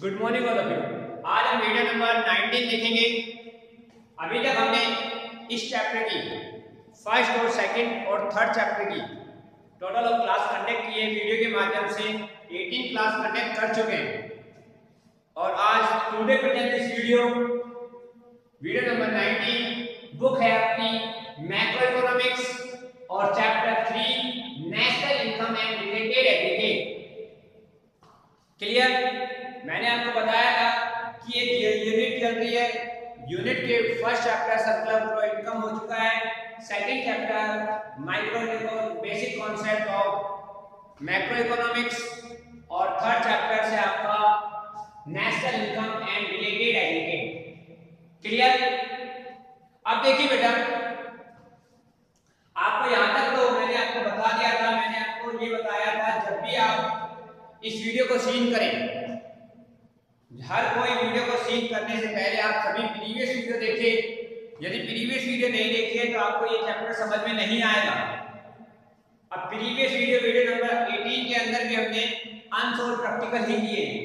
Good morning all of you. आज हम video number 19 देखेंगे। अभी तक हमने इस चैप्टर की फर्स्ट और सेकंड और थर्ड चैप्टर की टोटल ऑफ क्लास कंडक्ट किए वीडियो के माध्यम से 18 क्लास कंडक्ट कर चुके हैं और आज today present this video number 19। Book है आपकी मैक्रो इकोनॉमिक्स और chapter 3 national income and related aggregate. Clear? मैंने आपको बताया था कि एक यूनिट चल रही है। यूनिट के first chapter circular flow income हो चुका है, second chapter micro basic concept of macro economics और थर्ड चैप्टर से आपका national income and related aggregate. Clear? अब देखिए बेटा, आपको यहां तक तो मैंने आपको बता दिया था, मैंने आपको ये बताया था जब भी आप इस वीडियो को सीन करें, हर कोई वीडियो को सीन करने से पहले आप सभी प्रीवियस वीडियो देखें। यदि प्रीवियस वीडियो नहीं देखिए तो आपको ये चैप्टर समझ में नहीं आएगा। अब प्रीवियस वीडियो नंबर 18 के अंदर भी हमने अनसोल्व प्रैक्टिकल ही किए हैं।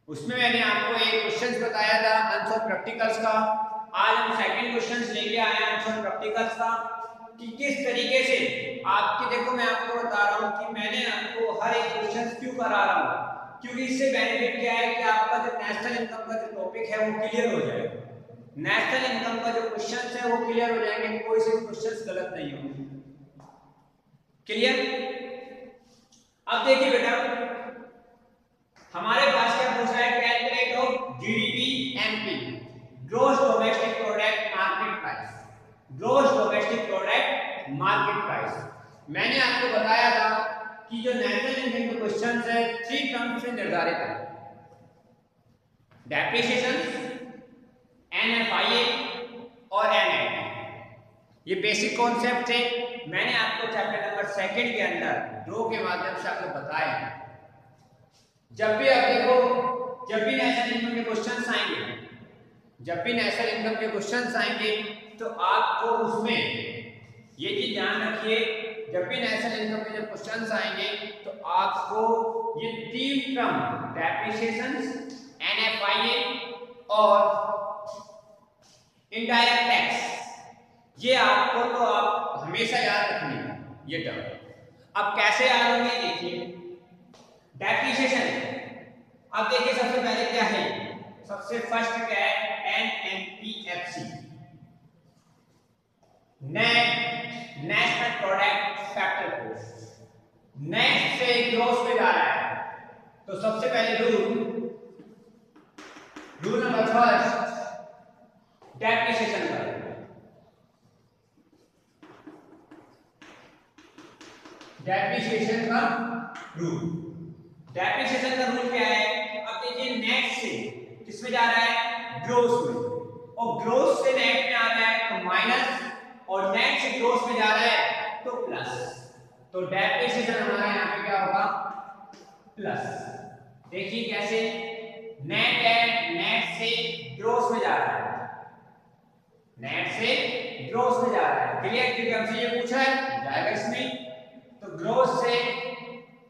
उसमें मैंने आपको एक क्वेश्चंस बताया था अनसोल्व प्रैक्टिकल्स का। आज हम सेकंड क्वेश्चंस लेके आए हैं अनसोल्व प्रैक्टिकल्स का कि किस तरीके से आपके, देखो मैं आपको बता रहा हूँ कि मैंने आपको हर एक क्वेश्चन क्यों करा रहा हूँ, क्योंकि इससे बेनिफिट क्या है कि आपका जो नेशनल इनकम का जो टॉपिक है वो क्लियर हो जाएगा। नेशनल इनकम का जो क्वेश्चंस है वो क्लियर हो जाएंगे, कोई से क्वेश्चंस गलत नहीं होंगे। क्लियर? अब देखिए बेटा, हमारे पास क्या पूछ रहा है, calculate of GDP MP, gross domestic product market price. Gross domestic product market price मैंने आपको बताया था कि जो नेशनल इनकम के क्वेश्चंस है 3 टर्म्स से निर्धारित है, डेप्रिसिएशन, एनएफआईए और एनएफटी। ये बेसिक कॉन्सेप्ट थे, मैंने आपको चैप्टर नंबर 2 के अंदर ड्रॉ के माध्यम से आपको बताया। जब भी आप देखो, जब भी नेशनल इनकम के क्वेश्चंस आएंगे, जब भी नेशनल इनकम के क्वेश्चंस आएंगे तो आपको उसमें ये चीज ध्यान रखिए, जब भी नेशनल इनकम के जब क्वेश्चंस आएंगे तो आपको ये 3 टर्म डेप्रिसिएशन, एनएफआईए और इनडायरेक्ट टैक्स, ये आपको तो आप हमेशा याद रखनी है ये टर्म। अब कैसे याद होंगे, देखिए डेप्रिसिएशन। अब देखिए सबसे पहले क्या है, सबसे फर्स्ट क्या है, NNPFC, net national product factor cost. Net से ग्रॉस पे जा रहा है तो सबसे पहले रूल नंबर फर्स्ट डेप्रिसिएशन का, डेप्रिसिएशन का रूल। डेप्रिसिएशन का रूल क्या है, अब देखिए नेट से किस में जा रहा है, ग्रॉस में, और ग्रॉस से नेट में आ रहा है तो माइनस, और नेट से ग्रॉस में जा रहा है तो प्लस। तो डेप्रिसिएशन हमारा यहाँ पे क्या होगा, प्लस। देखिए कैसे, नेट है, नेट से ग्रॉस में जा रहा है, नेट से ग्रॉस में जा रहा है। क्लियर? क्योंकि हमसे ये पूछा है जाएगा इसमें, तो ग्रॉस से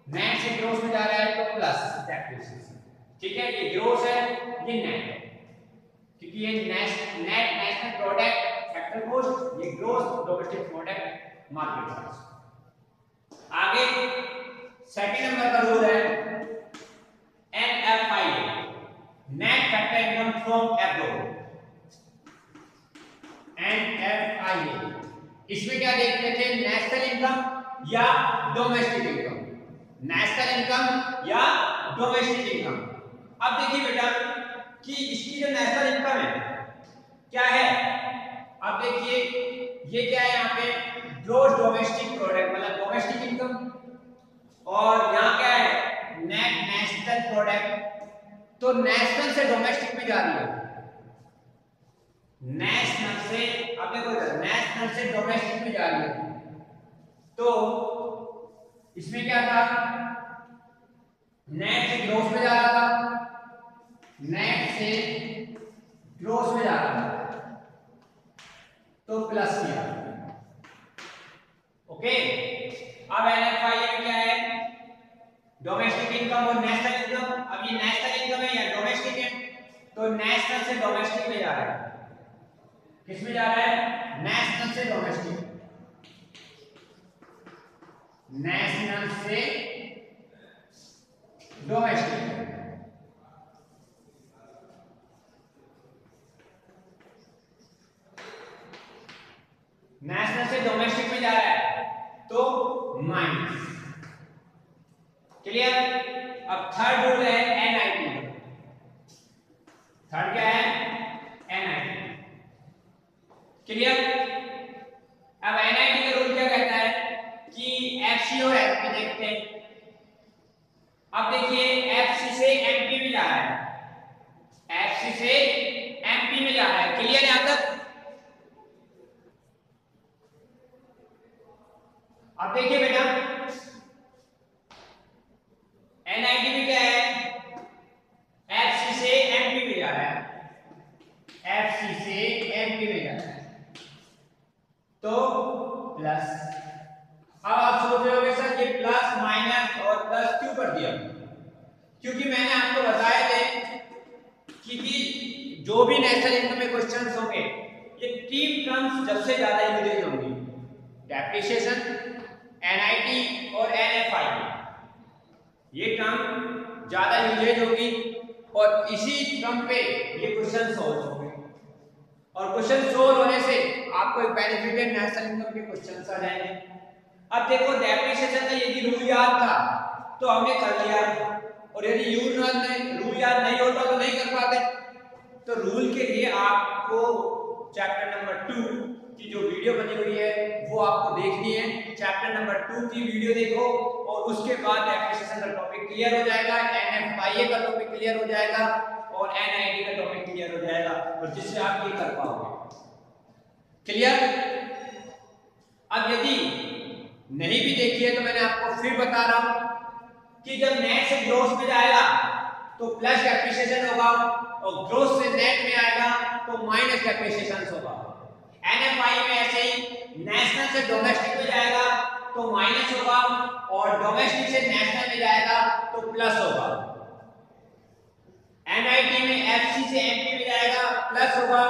नेट से ग्रॉस में जा रहा है तो प्लस डेप्रिसिएशन। ठीक है, ये ग्रॉस है, ये नेट है, क्योंकि ये net national product factor cost, ये gross domestic product market price. आगे सेकंड नंबर का रूल है NFIA, net factor income from abroad. NFIA, इसमें क्या देखते थे, नेशनल इनकम या डोमेस्टिक इनकम, नेशनल इनकम या डोमेस्टिक इनकम। अब देखिए बेटा कि इसकी जो नेशनल इनकम है क्या है, अब देखिए ये क्या है, यहाँ पे ग्रॉस डोमेस्टिक प्रोडक्ट मतलब डोमेस्टिक इनकम, और यहाँ क्या है, नेट नेशनल प्रोडक्ट। तो नेशनल से डोमेस्टिक में जा रही है, नेशनल से, अब देखो नेशनल से डोमेस्टिक में जा रही है, तो इसमें क्या था, नेट से ग्रॉस में जा रहा था, नेट से ग्रॉस में जा रहा था तो प्लस किया। ओके, अब एनएफआईए में क्या है, डोमेस्टिक इनकम और नेशनल इनकम। अब ये नेशनल इनकम है या डोमेस्टिक है, तो नेशनल से डोमेस्टिक में जा रहा है। किस में जा रहा है? नेशनल से डोमेस्टिक, नेशनल से डोमेस्टिक। नेशनल से डोमेस्टिक में जा रहा है तो माइनस। क्लियर? अब थर्ड रूल है एनआईटी। थर्ड क्या है? एनआईटी। क्लियर? अब एनआईटी का रूल क्या कहता है कि एफसी और एफपी देखते हैं। अब देखिए एफसी से एमपी में जा रहा है, एफसी से एमपी में जा रहा है। क्लियर यहां तक? अब देखिए बेटा एनआईटी में क्या है? एफसी से एमपी में जा रहा है, एफसी से एमपी में जा रहा है तो प्लस। अब आप सोच रहे होंगे सर ये प्लस माइनस और प्लस क्यों कर दिया? क्योंकि मैंने आपको बताया थे कि जो भी नेशनल इनकम में क्वेश्चंस होंगे ये तीन टर्म्स जब से ज्यादा यूजेज होंगी, डेप्रिसिएशन, एनआईटी और एनएफआई। ये टर्म ज्यादा यूजेज होगी और इसी टर्म पे ये क्वेश्चन सॉल्व होंगे। और क्वेश्चन सोल्व होने से आपको एक बेनिफिट है, नेशनल इनकम के क्वेश्चंस आ जाएंगे। अब देखो डेप्रिसिएशन का यदि रूल याद था तो हमने कर लिया, और यदि रूल याद नहीं होता तो नहीं कर पाते। तो रूल के लिए आपको चैप्टर नंबर 2 की जो वीडियो बनी हुई है वो आपको देखनी है। चैप्टर नंबर 2 की वीडियो देखो और उसके बाद डेप्रिसिएशन का टॉपिक क्लियर हो जाएगा, एनएफआईए का टॉपिक क्लियर हो जाएगा और एनआईटी का टॉपिक क्लियर हो जाएगा, और जिससे आप ये कर पाओगे। क्लियर? अब यदि नहीं भी देखी है तो मैंने आपको फिर बता रहा हूं कि जब नेट से ग्रोस में जाएगा तो प्लस डेप्रिसिएशन होगा और ग्रोस से नेट में आएगा तो माइनस डेप्रिसिएशन होगा। एनएफआई में ऐसे ही नेशनल से डोमेस्टिक में जाएगा तो माइनस होगा और डोमेस्टिक से नेशनल में जाएगा तो प्लस होगा। एनआईटी में एफसी से एमपी में जाएगा प्लस होगा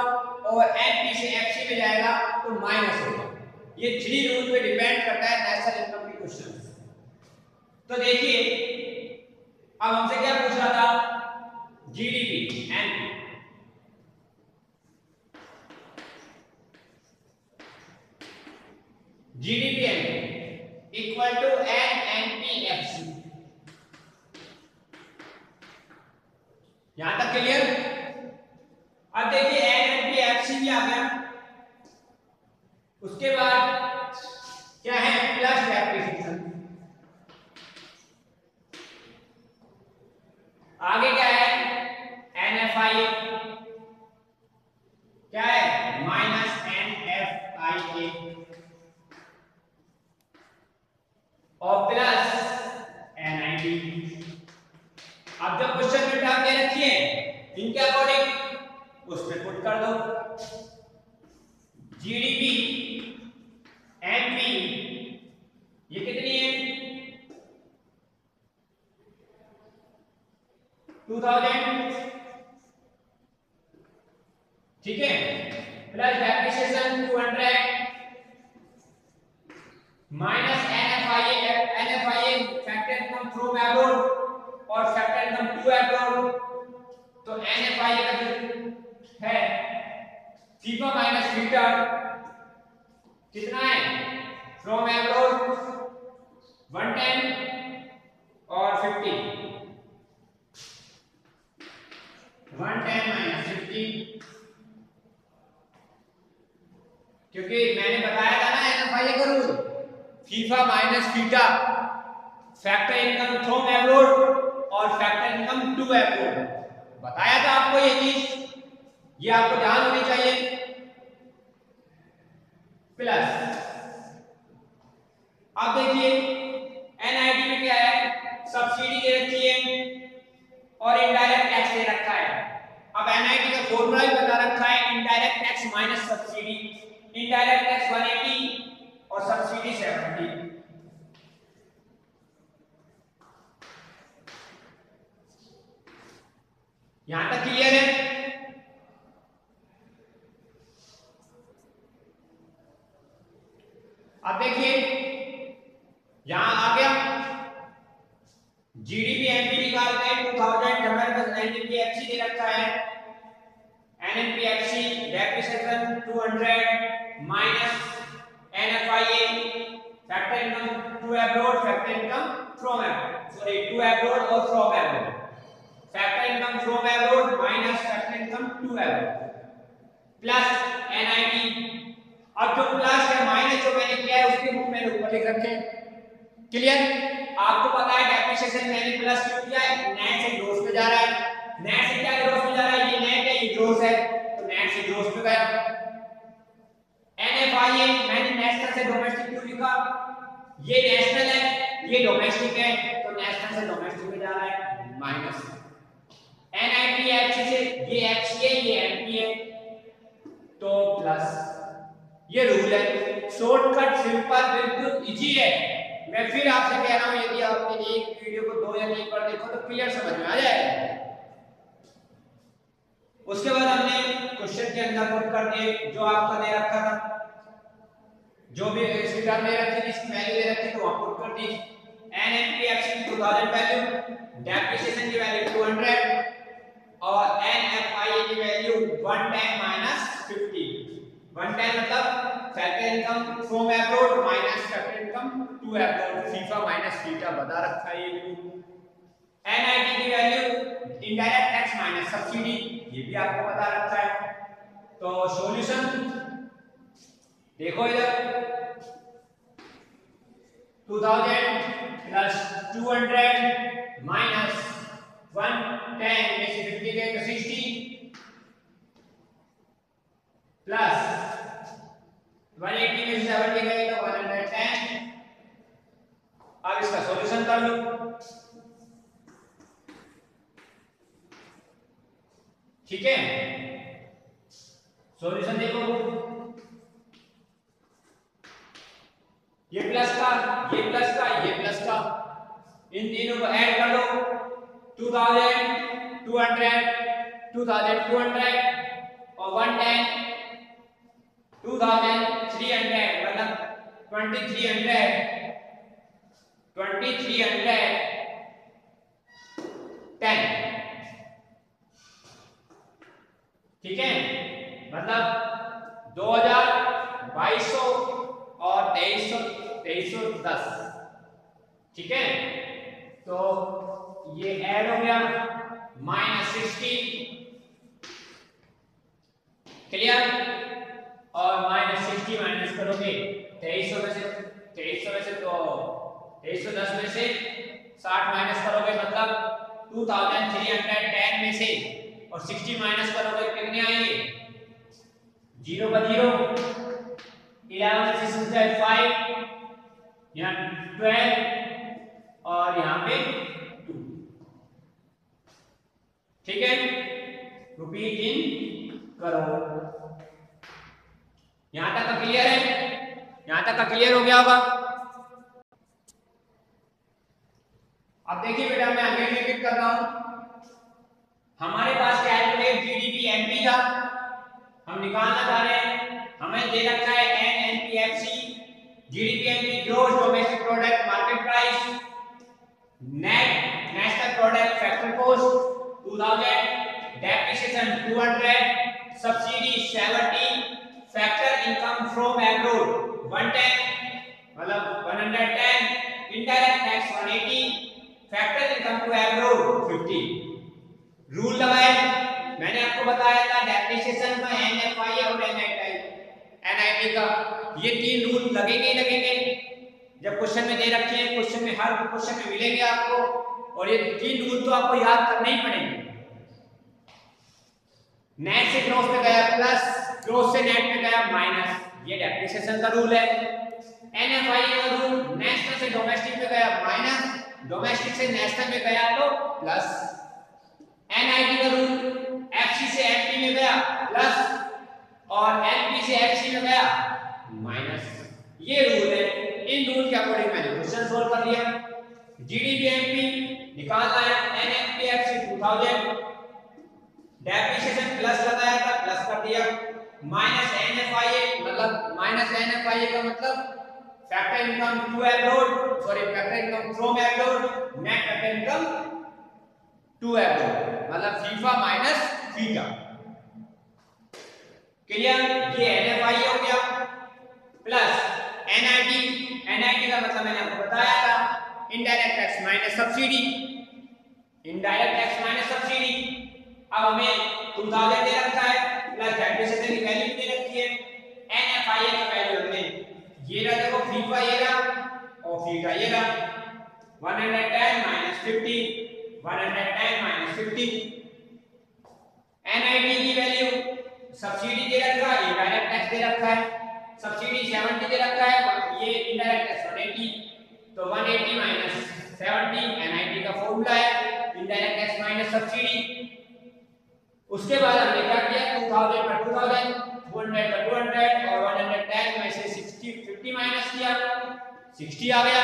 और एमपी से एफसी में जाएगा तो माइनस होगा। ये 3 रूल पे डिपेंड करता है नेशनल इनकम के क्वेश्चन। तो देखिए अब हमसे क्या पूछ रहा था? GDP NP. GDP NP equal to NNP FC. यहां तक क्लियर? अब देखिए एनएनपी एफसी भी आ गया, उसके बाद क्या है? Plus depreciation. आगे क्या है? एनएफआई। क्या है? माइनस एनएफआईए और प्लस एनआईटी। अब जब क्वेश्चन में टर्म दे रखी है इनके अकॉर्डिंग उसमें पुट कर दो। जीडीपी एमपी ये कितनी है? 2000, ठीक है, plus depreciation 200 minus NFIA factor income from abroad और फैक्टर इनकम टू अब्रॉड। तो एनएफआईए का जो है फीफा माइनस फीटा कितना है? फ्रॉम अब्रॉड 110 और 50, 110 माइनस 50, क्योंकि मैंने बताया था ना एनएफआईए का rule, FIFA minus FITA, factor income from abroad और फैक्टर इनकम टू अब्रॉड। बताया था आपको ये चीज, ये आपको ध्यान होनी चाहिए। प्लस अब देखिए एनआईटी में क्या है? सब्सिडी दे रखी है और इनडायरेक्ट टैक्स दे रखा है। अब एनआईटी का फॉर्मूला भी बता रखा है, indirect tax minus subsidy. Indirect tax 180 और सब्सिडी 70। यहां तक क्लियर है? अब देखिए यहां आ गया जीडीपी एमपी निकालते हैं 2000। हमारे पास एनएनपीएफसी दे रखा है, NNPFC depreciation 200 minus NFIA factor income to abroad, factor income from abroad, sorry to abroad और from abroad, factor income from abroad minus factor income to abroad plus NIT. अब जो प्लस या माइनस जो मैंने किया है उसके बुक में ऊपर लिख रखे हैं। क्लियर? आपको पता है डेप्रिसिएशन मैंने प्लस क्यों किया है? नेट से ग्रोस पे जा रहा है। नेट से क्या ग्रोस पे जा रहा है? ये नेट है, ये ग्रोस है, तो नेट से ग्रोस पे गया। एनएफआईए मैंने नेशनल से डोमेस्टिक क्यों लिखा? ये नेशनल है, ये डोमेस्टिक है, तो नेशनल से डोमेस्टिक में जा रहा है माइनस। एनआईपीएफसी से ये एफसी है, ये एमपी है, तो प्लस। ये रूल है, शॉर्टकट सिंपल बिल्कुल इजी है। मैं फिर आपसे कह रहा हूं यदि आपने एक वीडियो को 2 या 3 बार देखो तो क्लियर समझ में आ जाएगा। उसके बाद हमने क्वेश्चन के अंदर पुट कर दिए जो आपका दे रखा था, जो भी स्पीकर दे रखी थी, इसकी वैल्यू दे रखी तो वहां पुट कर दी। एनएनपीएफसी की 2000 वैल्यू, डेप्रिसिएशन की वैल्यू 200 और एनएफआईए की वैल्यू 110 माइनस 50। 110 मतलब factor income from abroad minus factor income to abroad, FIFA minus FITA बता रखा है ये। एनआईटी की value indirect tax minus subsidy, ये भी आपको बता रखा है। तो सॉल्यूशन देखो इधर 2000 प्लस 200 माइनस 110 में से 50 गए तो 60 प्लस 180 में से 70 गए तो 110। अब इसका सॉल्यूशन कर लो। ठीक है, सॉल्यूशन देखो, ये प्लस का, ये प्लस का, ये प्लस का, इन तीनों को ऐड कर लो। 2200 2200 और 110 2300 मतलब 2310। ठीक है, मतलब 2000 2200 और 2310। ठीक है, तो ये ऐड हो गया माइनस 60। क्लियर? और माइनस 60 माइनस करोगे 2300 में से, 2300 में से तो 2310 में से 60 माइनस करोगे मतलब 2310 में से, और 60 माइनस करोगे कितने आएंगे? 0 का 0, 11 से 6 जाए 5, यहाँ 12 और यहाँ पे 2। ठीक है, रिपीट इन करो। यहां तक का क्लियर है? यहां तक का क्लियर हो गया होगा। अब देखिए बेटा, मैं अगेन रिपीट कर रहा हूं। हमारे पास कैलकुलेट जीडीपी एमपी का हम निकालना चाह रहे हैं। हमें दे रखा है NNPFC, GDP MP gross domestic product market price, net national product factor cost 2000, depreciation 200, subsidy 70, factor income from abroad 110 मतलब 110, indirect tax 180, factor income to abroad 50। Rule लगाए, मैंने आपको बताया था डेप्रिसिएशन का, एनएफआई और एनआईटी का, ये 3 रूल लगेंगे ही लगेंगे। जब क्वेश्चन में दे रखे हैं, क्वेश्चन में हर क्वेश्चन में मिलेंगे आपको, और ये 3 रूल तो आपको याद करने ही पड़ेंगे। नेट से ग्रॉस में गया प्लस, ग्रॉस से नेट में गया माइनस, ये डेप्रिसिएशन का रूल है। एनएफआई का रूल, नेशनल से डोमेस्टिक में गया माइनस, डोमेस्टिक से नेशनल में गया तो प्लस। एनआईटी का रूल, एफसी से एमपी में गया प्लस, और एमपी से एफसी में गया माइनस। ये रूल है, इन रूल के अकॉर्डिंग मैंने क्वेश्चन सोल्व कर लिया। जीडीपी एमपी निकालना है, एनएनपीएफसी 2000 डेप्रिसिएशन प्लस लगाया था, प्लस कर दिया, माइनस NFIA, मतलब माइनस NFIA का मतलब factor income to abroad, sorry factor income from abroad, net factor income to abroad, मतलब फीफा माइनस फीटा। क्लियर? ये NFIA हो गया, प्लस NIT का मतलब मैंने आपको बताया था indirect tax minus subsidy, indirect tax minus subsidy. अब हमें 2000 दे रखा है, प्लस डेप्रिसिएशन की वैल्यू दे रखी है, NFIA का वैल्यू हमने ये रहा, देखो फीफा ये रहा और फीटा ये रहा, 110 माइनस 50, 110 माइनस 50। NIT की वैल्यू सब्सिडी दे रखा है, इनडायरेक्ट टैक्स दे रखा है, सब्सिडी 70 दे रखा है, ये इनडायरेक्ट टैक्स 180, तो 180 माइनस 70 NIT का फॉर्मूला है, इनडायरेक्ट टैक्स माइनस सब्सिडी। उसके बाद हमने क्या किया, 2000 का 2000, 200 का 200 और 110 में से 60 50 माइनस किया, 60 आ गया,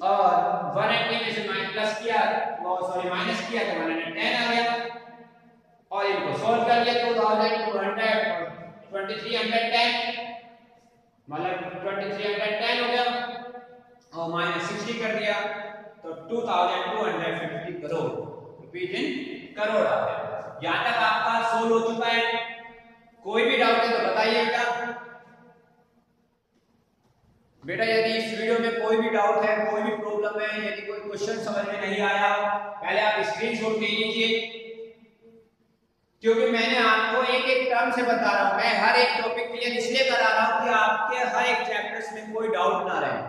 और 180 में से प्लस किया, सॉरी माइनस किया तो 110 आ गया, और इनको सॉल्व कर लिया, 2200 और 2310, मतलब 2310 हो गया, और माइनस 60 कर दिया, तो 2250 करोड़ रुपीज इन करोड़ आ गया। यहां तक आपका सोल्व हो चुका है। कोई भी डाउट है तो बताइए बेटा यदि इस वीडियो में कोई भी डाउट है, कोई भी प्रॉब्लम है, यदि कोई क्वेश्चन समझ में नहीं आया, पहले आप स्क्रीनशॉट ले लीजिए, क्योंकि मैंने आपको एक एक टर्म से बता रहा हूं। मैं हर एक टॉपिक क्लियर इसलिए करा रहा हूं कि आपके हर एक चैप्टर्स में कोई डाउट ना रहे।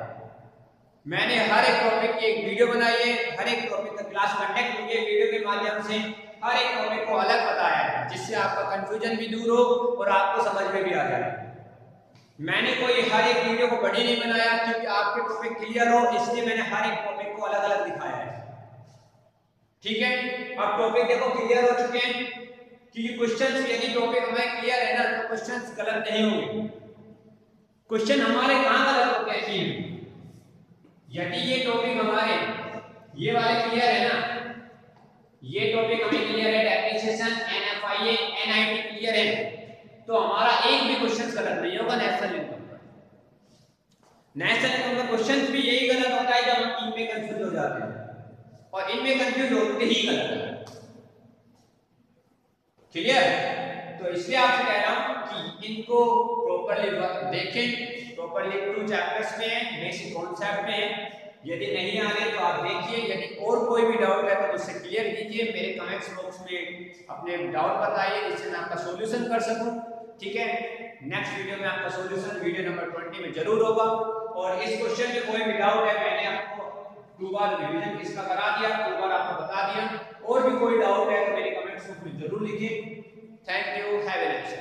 मैंने हर एक टॉपिक की एक वीडियो बनाई है, हर एक टॉपिक का क्लास कंडक्ट की है, वीडियो के माध्यम से हर एक टॉपिक को अलग बताया है, जिससे आपका कंफ्यूजन भी दूर हो और आपको समझ में भी आ जाए। मैंने कोई हर एक वीडियो को बड़ी नहीं बनाया, क्योंकि आपके टॉपिक क्लियर हो, इसलिए मैंने हर एक टॉपिक को अलग अलग दिखाया है। ठीक है, अब टॉपिक देखो क्लियर हो चुके हैं, क्योंकि क्वेश्चंस यदि टॉपिक हमें क्लियर है ना तो क्वेश्चंस गलत नहीं होंगे। क्वेश्चन हमारे कहां गलत होते हैं कि यदि ये टॉपिक हमारे ये वाले क्लियर है ना, ये टॉपिक हमें क्लियर है, डेप्रिसिएशन NFIA NIT क्लियर है, तो हमारा एक भी क्वेश्चन गलत नहीं होगा नेशनल इनकम का। नेशनल इनकम का क्वेश्चन भी यही गलत होता है जब हम इनमें कंफ्यूज हो जाते हैं, और इनमें कंफ्यूज होते ही गलत है। क्लियर? तो इसलिए आपसे कह रहा हूं कि इनको प्रॉपर्ली देखें, प्रॉपर्ली 2 चैप्टर्स में है, बेसिक कॉन्सेप्ट में है। यदि नहीं आ रहे तो आप देखिए, यदि और कोई भी डाउट है तो मुझसे क्लियर कीजिए, मेरे कमेंट्स बॉक्स में अपने डाउट बताइए, जिससे मैं आपका सॉल्यूशन कर सकूं। ठीक है, नेक्स्ट वीडियो में आपका सॉल्यूशन वीडियो नंबर 20 में जरूर होगा। और इस क्वेश्चन में कोई भी डाउट है, मैंने आपको 2 बार रिवीजन इसका करा दिया, 2 बार आपको बता दिया। और भी कोई डाउट है तो मेरे कमेंट्स बॉक्स में जरूर लिखिए। Thank you, have a nice day.